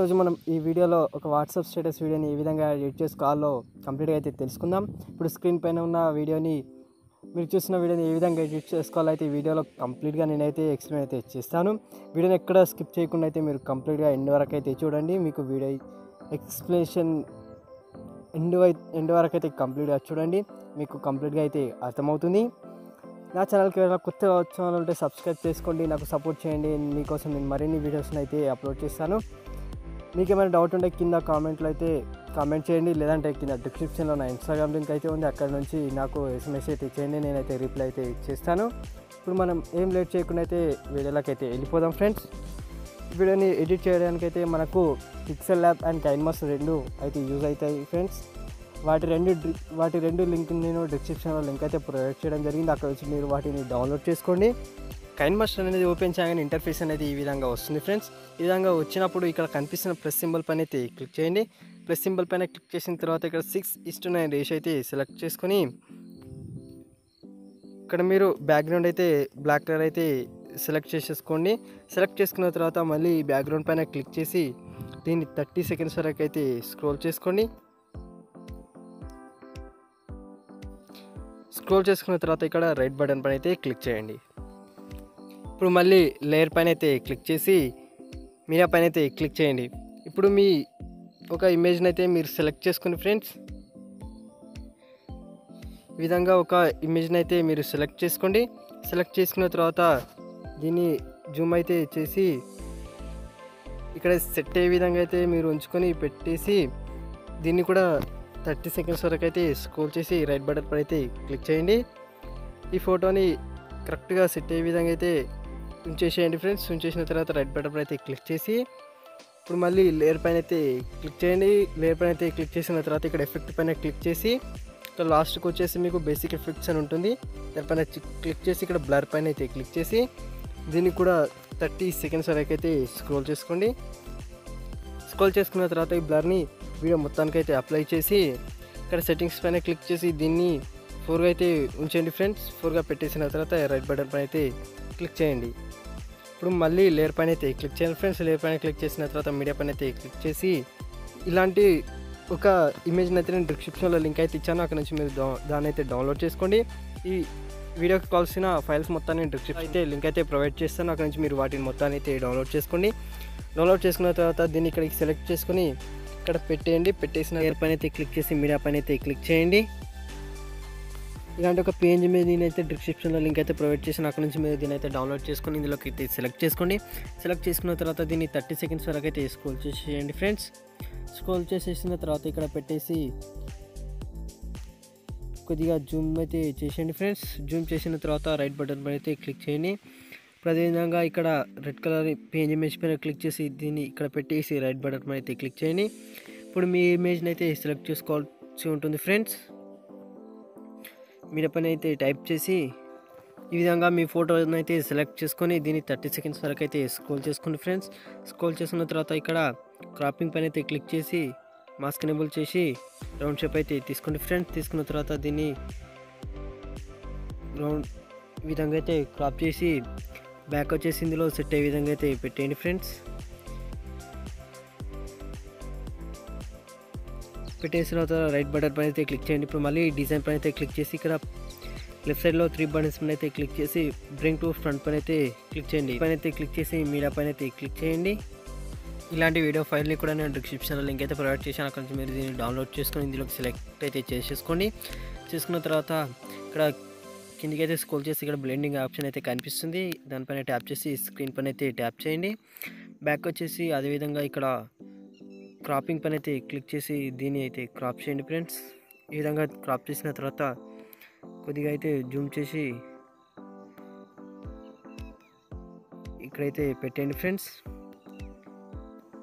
ఈరోజు మనం ఈ వీడియోలో ఒక వాట్సాప్ స్టేటస్ వీడియోని ఏ విధంగా ఎడిట్ చేసుకోవాలో కంప్లీట్గా అయితే తెలుసుకుందాం. ఇప్పుడు స్క్రీన్ పైన ఉన్న వీడియోని మీరు చూసిన వీడియోని ఏ విధంగా ఎడిట్ చేసుకోవాలో అయితే ఈ వీడియోలో కంప్లీట్గా నేనైతే ఎక్స్ప్లెయిన్ అయితే చేస్తాను. వీడియోని ఎక్కడ స్కిప్ చేయకుండా అయితే మీరు కంప్లీట్గా ఎండ్ వరకు అయితే చూడండి. మీకు వీడియో ఎక్స్ప్లెనేషన్ ఎండ్ వరకు అయితే కంప్లీట్గా చూడండి, మీకు కంప్లీట్గా అయితే అర్థమవుతుంది. నా ఛానల్కి ఏమైనా కొత్తగా వచ్చాలంటే సబ్స్క్రైబ్ చేసుకోండి, నాకు సపోర్ట్ చేయండి. మీకోసం నేను మరిన్ని వీడియోస్ని అయితే అప్లోడ్ చేస్తాను. మీకు ఏమైనా డౌట్ ఉంటే కింద కామెంట్లో అయితే కామెంట్ చేయండి, లేదంటే కింద డిస్క్రిప్షన్లో నా ఇన్స్టాగ్రామ్ లింక్ అయితే ఉంది, అక్కడ నుంచి నాకు ఎస్ఎంఎస్ అయితే చేయండి, నేనైతే రిప్లై అయితే చేస్తాను. ఇప్పుడు మనం ఏం లేట్ చేయకుండా అయితే వీడియోలోకి అయితే వెళ్ళిపోదాం ఫ్రెండ్స్. వీడియోని ఎడిట్ చేయడానికి అయితే మనకు పిక్సెల్ ల్యాబ్ అండ్ కైన్మాస్ రెండు అయితే యూజ్ అవుతాయి ఫ్రెండ్స్. వాటి రెండు లింక్ నేను డిస్క్రిప్షన్లో లింక్ అయితే ప్రొవైడ్ చేయడం జరిగింది, అక్కడ వచ్చి మీరు వాటిని డౌన్లోడ్ చేసుకోండి. కైన్మాస్టర్ అనేది ఓపెన్ చేయగానే ఇంటర్ఫేస్ అనేది ఈ విధంగా వస్తుంది ఫ్రెండ్స్. ఈ విధంగా వచ్చినప్పుడు ఇక్కడ కనిపిస్తున్న ప్లస్ సింబల్ పైన అయితే క్లిక్ చేయండి. ప్లస్ సింబల్ పైన క్లిక్ చేసిన తర్వాత ఇక్కడ 6:9 రేషియో అయితే సెలెక్ట్ చేసుకొని ఇక్కడ మీరు బ్యాక్గ్రౌండ్ అయితే బ్లాక్ కలర్ అయితే సెలెక్ట్ చేసేసుకోండి. సెలెక్ట్ చేసుకున్న తర్వాత మళ్ళీ బ్యాక్గ్రౌండ్ పైన క్లిక్ చేసి దీన్ని 30 సెకండ్స్ వరకు అయితే స్క్రోల్ చేసుకోండి. స్క్రోల్ చేసుకున్న తర్వాత ఇక్కడ రైట్ బటన్ పైన అయితే క్లిక్ చేయండి. ఇప్పుడు మళ్ళీ లేయర్ పైన అయితే క్లిక్ చేసి మీడియా పైన అయితే క్లిక్ చేయండి. ఇప్పుడు మీ ఒక ఇమేజ్ని అయితే మీరు సెలెక్ట్ చేసుకుని ఫ్రెండ్స్, ఈ విధంగా ఒక ఇమేజ్ని అయితే మీరు సెలెక్ట్ చేసుకోండి. సెలెక్ట్ చేసుకున్న తర్వాత దీన్ని జూమ్ అయితే చేసి ఇక్కడ సెట్ అయ్యే విధంగా అయితే మీరు ఉంచుకొని పెట్టేసి దీన్ని కూడా 30 సెకండ్స్ వరకు అయితే స్క్రోల్ చేసి రైట్ బటన్ పైన అయితే క్లిక్ చేయండి. ఈ ఫోటోని కరెక్ట్గా సెట్ అయ్యే విధంగా అయితే ఉంచేసేయండి ఫ్రెండ్స్. ఉంచేసిన తర్వాత రైట్ బటన్ పైన అయితే క్లిక్ చేసి ఇప్పుడు మళ్ళీ లేయర్ పైన అయితే క్లిక్ చేయండి. లేయర్ పైన అయితే క్లిక్ చేసిన తర్వాత ఇక్కడ ఎఫెక్ట్ పైన క్లిక్ చేసి ఇక్కడ లాస్ట్కి వచ్చేసి మీకు బేసిక్ ఎఫెక్ట్స్ అని ఉంటుంది, దానిపైన క్లిక్ చేసి ఇక్కడ బ్లర్ పైన అయితే క్లిక్ చేసి దీన్ని కూడా 30 సెకండ్స్ వరకు అయితే స్క్రోల్ చేసుకోండి. స్క్రోల్ చేసుకున్న తర్వాత ఈ బ్లర్ని వీడియో మొత్తానికి అయితే అప్లై చేసి ఇక్కడ సెట్టింగ్స్ పైన క్లిక్ చేసి దీన్ని 4గా అయితే ఉంచండి ఫ్రెండ్స్. 4గా పెట్టేసిన తర్వాత రైట్ బటన్ పైన అయితే క్లిక్ చేయండి. ఇప్పుడు మళ్ళీ లేయర్ పైన అయితే క్లిక్ చేయండి ఫ్రెండ్స్. లేయర్ పైన క్లిక్ చేసిన తర్వాత మీడియా పైన అయితే క్లిక్ చేసి ఇలాంటి ఒక ఇమేజ్ని అయితే నేను డిస్క్రిప్షన్లో లింక్ అయితే ఇచ్చాను, అక్కడ నుంచి మీరు దాన్ని అయితే డౌన్లోడ్ చేసుకోండి. ఈ వీడియోకి కావాల్సిన ఫైల్స్ మొత్తాన్ని డిస్క్రిప్షన్ అయితే లింక్ అయితే ప్రొవైడ్ చేస్తాను, అక్కడ నుంచి మీరు వాటిని మొత్తాన్ని అయితే డౌన్లోడ్ చేసుకోండి. డౌన్లోడ్ చేసుకున్న తర్వాత దీన్ని ఇక్కడికి సెలెక్ట్ చేసుకొని ఇక్కడ పెట్టేయండి. పెట్టేసిన లేయర్ పైన అయితే క్లిక్ చేసి మీడియా పైన అయితే క్లిక్ చేయండి. ఇలాంటి ఒక పేజ్ మీద నేనైతే డిస్క్రిప్షన్లో లింక్ అయితే ప్రొవైడ్ చేసాను, అక్కడ నుంచి మీరు దీని అయితే డౌన్లోడ్ చేసుకొని ఇందులోకి అయితే సెలెక్ట్ చేసుకోండి. సెలెక్ట్ చేసుకున్న తర్వాత దీన్ని 30 సెకండ్స్ వరకు అయితే స్క్రోల్ చేసేయండి ఫ్రెండ్స్. స్క్రోల్ చేసేసిన తర్వాత ఇక్కడ పెట్టేసి కొద్దిగా జూమ్ అయితే చేసేయండి ఫ్రెండ్స్. జూమ్ చేసిన తర్వాత రైట్ బటన్ పైన అయితే క్లిక్ చేయండి. ఇప్పుడు అదేవిధంగా ఇక్కడ రెడ్ కలర్ పేజ్ ఇమేజ్ పైన క్లిక్ చేసి దీన్ని ఇక్కడ పెట్టేసి రైట్ బటన్ పైన అయితే క్లిక్ చేయండి. ఇప్పుడు మీ ఇమేజ్ని అయితే సెలెక్ట్ చేసుకోవాల్సి ఉంటుంది ఫ్రెండ్స్. మీడియా పైన అయితే టైప్ చేసి ఈ విధంగా మీ ఫోటోని అయితే సెలెక్ట్ చేసుకొని దీన్ని 30 సెకండ్స్ వరకు అయితే స్క్రోల్ చేసుకోండి ఫ్రెండ్స్. స్క్రోల్ చేసుకున్న తర్వాత ఇక్కడ క్రాపింగ్ పైన అయితే క్లిక్ చేసి మాస్క్ ఎనేబుల్ చేసి రౌండ్ షేప్ అయితే తీసుకోండి ఫ్రెండ్స్. తీసుకున్న తర్వాత దీన్ని రౌండ్ ఈ విధంగా అయితే క్రాప్ చేసి బ్యాక్ వచ్చేసి ఇందులో సెట్ అయ్యే విధంగా అయితే పెట్టేయండి ఫ్రెండ్స్. పెట్టేసిన తర్వాత రైట్ బటన్ పైన అయితే క్లిక్ చేయండి. ఇప్పుడు మళ్ళీ డిజైన్ పైన అయితే క్లిక్ చేసి ఇక్కడ లెఫ్ట్ సైడ్లో 3 బటన్స్ పైన అయితే క్లిక్ చేసి బ్రింగ్ టు ఫ్రంట్ పైన అయితే క్లిక్ చేయండి. పైన అయితే క్లిక్ చేసి మీడియా పైన అయితే క్లిక్ చేయండి. ఇలాంటి వీడియో ఫైల్ని కూడా నేను డిస్క్రిప్షన్లో లింక్ అయితే ప్రొవైడ్ చేశాను, అక్కడ నుంచి మీరు దీన్ని డౌన్లోడ్ చేసుకొని ఇందులోకి సెలెక్ట్ అయితే చేసేసుకోండి. చేసుకున్న తర్వాత ఇక్కడ కిందికి అయితే స్క్రోల్ చేసి ఇక్కడ బ్లెండింగ్ ఆప్షన్ అయితే కనిపిస్తుంది, దానిపైన ట్యాప్ చేసి స్క్రీన్ పైన అయితే ట్యాప్ చేయండి. బ్యాక్ వచ్చేసి అదేవిధంగా ఇక్కడ క్రాపింగ్ పైన అయితే క్లిక్ చేసి దీన్ని అయితే క్రాప్ చేయండి ఫ్రెండ్స్. ఈ విధంగా క్రాప్ చేసిన తర్వాత కొద్దిగా అయితే జూమ్ చేసి ఇక్కడైతే పెట్టండి ఫ్రెండ్స్.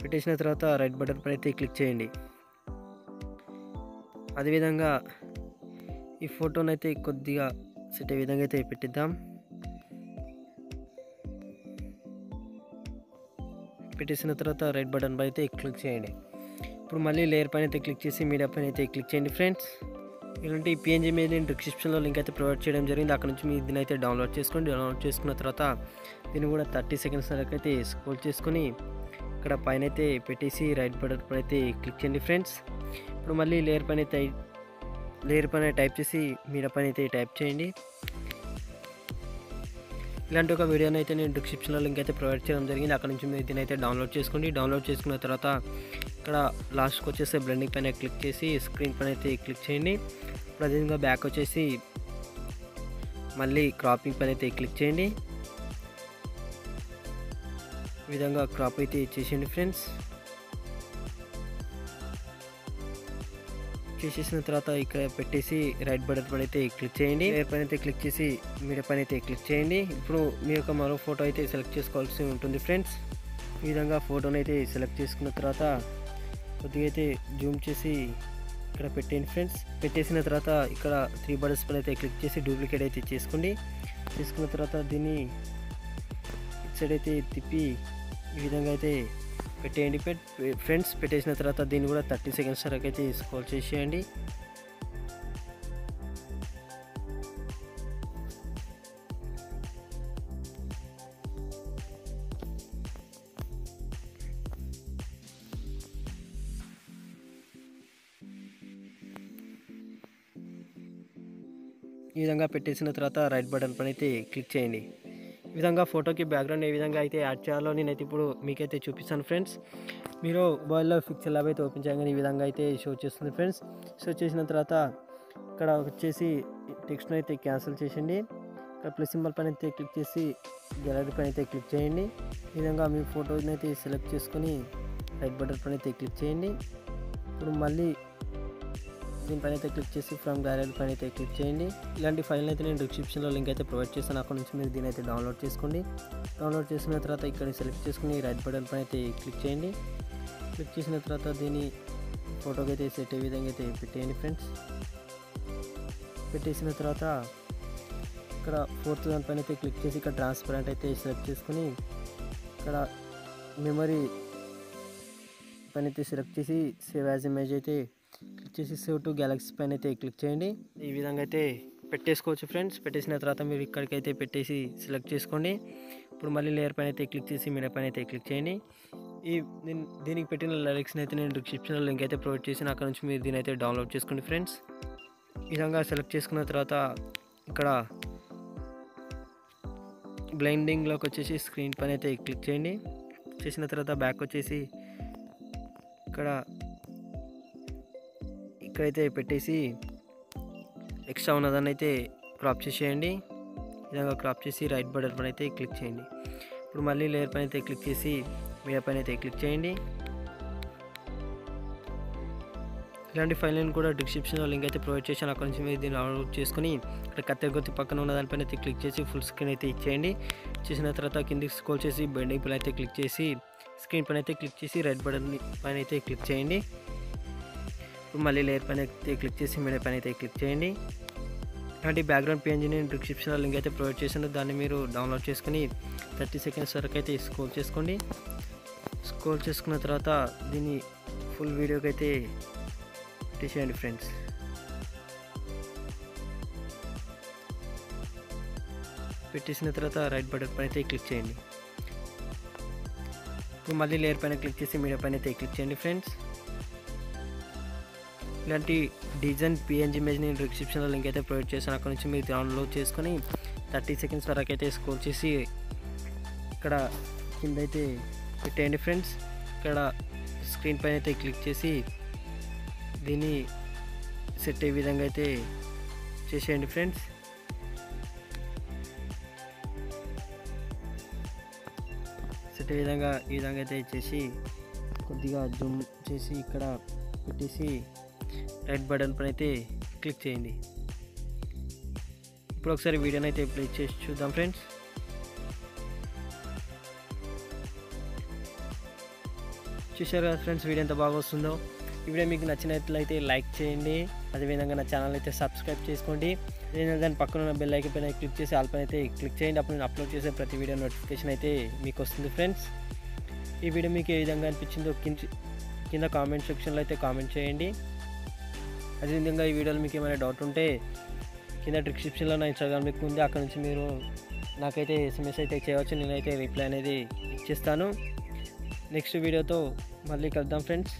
పెట్టేసిన తర్వాత రైట్ బటన్ పైన అయితే క్లిక్ చేయండి. అదేవిధంగా ఈ ఫోటోని అయితే కొద్దిగా సెట్ అయ్యే విధంగా అయితే పెట్టిద్దాం. పెట్టేసిన తర్వాత రైట్ బటన్ పైన అయితే క్లిక్ చేయండి. ఇప్పుడు మళ్ళీ లేయర్ పైన అయితే క్లిక్ చేసి మీడియా పైన అయితే క్లిక్ చేయండి ఫ్రెండ్స్. ఇలాంటి పిఎన్జీ మీద నేను డిస్క్రిప్షన్లో లింక్ అయితే ప్రొవైడ్ చేయడం జరిగింది, అక్కడ నుంచి మీరు దీన్ని అయితే డౌన్లోడ్ చేసుకోండి. డౌన్లోడ్ చేసుకున్న తర్వాత దీన్ని కూడా 30 సెకండ్స్ వరకు అయితే స్క్రోల్ చేసుకొని ఇక్కడ పైన అయితే పెట్టేసి రైట్ బటన్ పైన అయితే క్లిక్ చేయండి ఫ్రెండ్స్. ఇప్పుడు మళ్ళీ లేయర్ పైన టైప్ చేసి మీడియా పైన అయితే టైప్ చేయండి. ఇలాంటి ఒక వీడియోని అయితే నేను డిస్క్రిప్షన్లో లింక్ అయితే ప్రొవైడ్ చేయడం జరిగింది. అక్కడ నుంచి మీరు దీని అయితే డౌన్లోడ్ చేసుకోండి. డౌన్లోడ్ చేసుకున్న తర్వాత ఇక్కడ లాస్ట్కి వచ్చేసి బ్లెండింగ్ పైన క్లిక్ చేసి స్క్రీన్ పైన అయితే క్లిక్ చేయండి. ప్రజెంట్గా బ్యాక్ వచ్చేసి మళ్ళీ క్రాపింగ్ పైన అయితే క్లిక్ చేయండి. ఈ విధంగా క్రాప్ అయితే చేసేయండి ఫ్రెండ్స్. చేసేసిన తర్వాత ఇక్కడ పెట్టేసి రైట్ బటన్ పైన అయితే క్లిక్ చేయండి. లేయర్ పైన అయితే క్లిక్ చేసి మీడియా పైన అయితే క్లిక్ చేయండి. ఇప్పుడు మీ యొక్క మరో ఫోటో అయితే సెలెక్ట్ చేసుకోవాల్సి ఉంటుంది ఫ్రెండ్స్. ఈ విధంగా ఫోటోని అయితే సెలెక్ట్ చేసుకున్న తర్వాత కొద్దిగా అయితే జూమ్ చేసి ఇక్కడ పెట్టేయండి ఫ్రెండ్స్. పెట్టేసిన తర్వాత ఇక్కడ 3 బటన్స్ పైన అయితే క్లిక్ చేసి డూప్లికేట్ అయితే చేసుకోండి. చేసుకున్న తర్వాత దీన్ని ఇటు సైడ్ అయితే తిప్పి ఈ విధంగా అయితే పెట్టేయండి ఫ్రెండ్స్. పెట్టేసిన తర్వాత దీన్ని కూడా 30 సెకండ్స్ వరకు అయితే స్క్రోల్ చేసేయండి. ఈ విధంగా పెట్టేసిన తర్వాత రైట్ బటన్ పైన అయితే క్లిక్ చేయండి. ఈ విధంగా ఫోటోకి బ్యాక్గ్రౌండ్ ఏ విధంగా అయితే యాడ్ చేయాలో నేనైతే ఇప్పుడు మీకైతే చూపిస్తాను ఫ్రెండ్స్. మీరు మొబైల్లో పిక్చర్ ల్యాబ్ అయితే ఓపెన్ చేయగానే ఈ విధంగా అయితే షో చేస్తుంది ఫ్రెండ్స్. షో చేసిన తర్వాత ఇక్కడ వచ్చేసి టెక్స్ట్ని అయితే క్యాన్సిల్ చేయండి. ఇక్కడ ప్లస్ సింబల్ పైన అయితే క్లిక్ చేసి గ్యాలరీ పైన అయితే క్లిక్ చేయండి. ఈ విధంగా మీ ఫోటోని అయితే సెలెక్ట్ చేసుకొని రైట్ బటన్ పైన అయితే క్లిక్ చేయండి. ఇప్పుడు మళ్ళీ దీనిపైన అయితే క్లిక్ చేసి ఫ్రమ్ గ్యాలరీ పైన అయితే క్లిక్ చేయండి. ఇలాంటి ఫైల్ అయితే నేను డిస్క్రిప్షన్లో లింక్ అయితే ప్రొవైడ్ చేస్తాను. అక్కడ నుంచి మీరు దీని అయితే డౌన్లోడ్ చేసుకోండి. డౌన్లోడ్ చేసిన తర్వాత ఇక్కడ సెలెక్ట్ చేసుకుని రైట్ బటన్ పైన అయితే క్లిక్ చేయండి. క్లిక్ చేసిన తర్వాత దీన్ని ఫోటోకి అయితే సెట్ అయ్యే విధంగా అయితే పెట్టేయండి ఫ్రెండ్స్. పెట్టేసిన తర్వాత ఇక్కడ 4th దానిపైన అయితే క్లిక్ చేసి ఇక్కడ ట్రాన్స్పరెంట్ అయితే సెలెక్ట్ చేసుకుని ఇక్కడ మెమరీ పైన అయితే సెలెక్ట్ చేసి సేవ్ యాజ్ ఇమేజ్ అయితే క్లిక్ చేసి సేవ్ టు గ్యాలక్సీ పైన అయితే క్లిక్ చేయండి. ఈ విధంగా అయితే పెట్టేసుకోవచ్చు ఫ్రెండ్స్. పెట్టేసిన తర్వాత మీరు ఇక్కడికైతే పెట్టేసి సెలెక్ట్ చేసుకోండి. ఇప్పుడు మళ్ళీ లేయర్ పైన అయితే క్లిక్ చేసి మీడియా పైన అయితే క్లిక్ చేయండి. దీనికి పెట్టిన లిరిక్స్ని అయితే నేను డిస్క్రిప్షన్లో లింక్ అయితే ప్రొవైడ్ చేసి అక్కడ నుంచి మీరు దీని అయితే డౌన్లోడ్ చేసుకోండి ఫ్రెండ్స్. ఈ విధంగా సెలెక్ట్ చేసుకున్న తర్వాత ఇక్కడ బ్లైండింగ్లోకి వచ్చేసి స్క్రీన్ పైన అయితే క్లిక్ చేయండి. చేసిన తర్వాత బ్యాక్ వచ్చేసి ఇక్కడైతే పెట్టేసి ఎక్స్ట్రా ఉన్నదాన్ని అయితే క్రాప్ చేసేయండి. ఈ విధంగా క్రాప్ చేసి రైట్ బటన్ పైన అయితే క్లిక్ చేయండి. ఇప్పుడు మళ్ళీ లేయర్ పైన అయితే క్లిక్ చేసి మీడియా పైన అయితే క్లిక్ చేయండి. ఇలాంటి ఫైల్ని కూడా డిస్క్రిప్షన్లో లింక్ అయితే ప్రొవైడ్ చేశాను. అక్కడ నుంచి మీరు దీన్ని డౌన్లోడ్ చేసుకుని ఇక్కడ కత్తెర గుర్తు పక్కన ఉన్న దానిపైన అయితే క్లిక్ చేసి ఫుల్ స్క్రీన్ అయితే ఇచ్చేయండి. చేసిన తర్వాత కిందికి స్క్రోల్ చేసి బెండింగ్ పైన అయితే క్లిక్ చేసి స్క్రీన్ పైన అయితే క్లిక్ చేసి రైట్ బటన్ పైన అయితే క్లిక్ చేయండి. ఇప్పుడు మళ్ళీ లేయర్ పైన అయితే క్లిక్ చేసి మీడియా పైన అయితే క్లిక్ చేయండి. ఇలాంటి బ్యాక్గ్రౌండ్ పేజ్ని నేను డిస్క్రిప్షన్లో లింక్ అయితే ప్రొవైడ్ చేశాను. దాన్ని మీరు డౌన్లోడ్ చేసుకుని 30 సెకండ్స్ వరకు అయితే స్క్రోల్ చేసుకోండి. స్క్రోల్ చేసుకున్న తర్వాత దీన్ని ఫుల్ వీడియోకి అయితే పెట్టేసేయండి ఫ్రెండ్స్. పెట్టేసిన తర్వాత రైట్ బటన్ పైన అయితే క్లిక్ చేయండి. ఇప్పుడు మళ్ళీ లేయర్ పైన క్లిక్ చేసి మీడియా పైన అయితే క్లిక్ చేయండి ఫ్రెండ్స్. ఇలాంటి డిజైన్ PNG ఇమేజ్ నేను డిస్క్రిప్షన్లో లింక్ అయితే ప్రొవైడ్ చేశాను. అక్కడ నుంచి మీరు డౌన్లోడ్ చేసుకొని 30 సెకండ్స్ వరకు అయితే స్క్రోల్ చేసి ఇక్కడ కింద అయితే పెట్టేయండి ఫ్రెండ్స్. ఇక్కడ స్క్రీన్ పైన అయితే క్లిక్ చేసి దీన్ని సెట్ అయ్యే విధంగా అయితే చేసేయండి ఫ్రెండ్స్. సెట్ అయ్యే ఈ విధంగా అయితే చేసి కొద్దిగా జూమ్ చేసి ఇక్కడ పెట్టేసి రైట్ బటన్ పైన అయితే క్లిక్ చేయండి. ఇప్పుడు ఒకసారి వీడియోని అయితే ప్లే చేసి చూద్దాం ఫ్రెండ్స్. చూశారు కదా ఫ్రెండ్స్ వీడియో ఎంత బాగా వస్తుందో. ఈ వీడియో మీకు నచ్చినట్లయితే లైక్ చేయండి. అదేవిధంగా నా ఛానల్ అయితే సబ్స్క్రైబ్ చేసుకోండి. అదేవిధంగా దాని పక్కన ఉన్న బెల్ ఐకాన్ పైన క్లిక్ చేసి ఆల్ పైన అయితే క్లిక్ చేయండి. అప్పుడు నేను అప్లోడ్ చేసే ప్రతి వీడియో నోటిఫికేషన్ అయితే మీకు వస్తుంది ఫ్రెండ్స్. ఈ వీడియో మీకు ఏ విధంగా అనిపించిందో కింద కామెంట్ సెక్షన్లో అయితే కామెంట్ చేయండి. అదేవిధంగా ఈ వీడియోలో మీకు ఏమైనా డౌట్ ఉంటే కింద డిస్క్రిప్షన్లో నా ఇన్స్టాగ్రామ్ లింక్ ఉంది. అక్కడ నుంచి మీరు నాకైతే SMS అయితే చేయవచ్చు. నేనైతే రిప్లై అనేది ఇచ్చేస్తాను. నెక్స్ట్ వీడియోతో మళ్ళీ కలుద్దాం ఫ్రెండ్స్.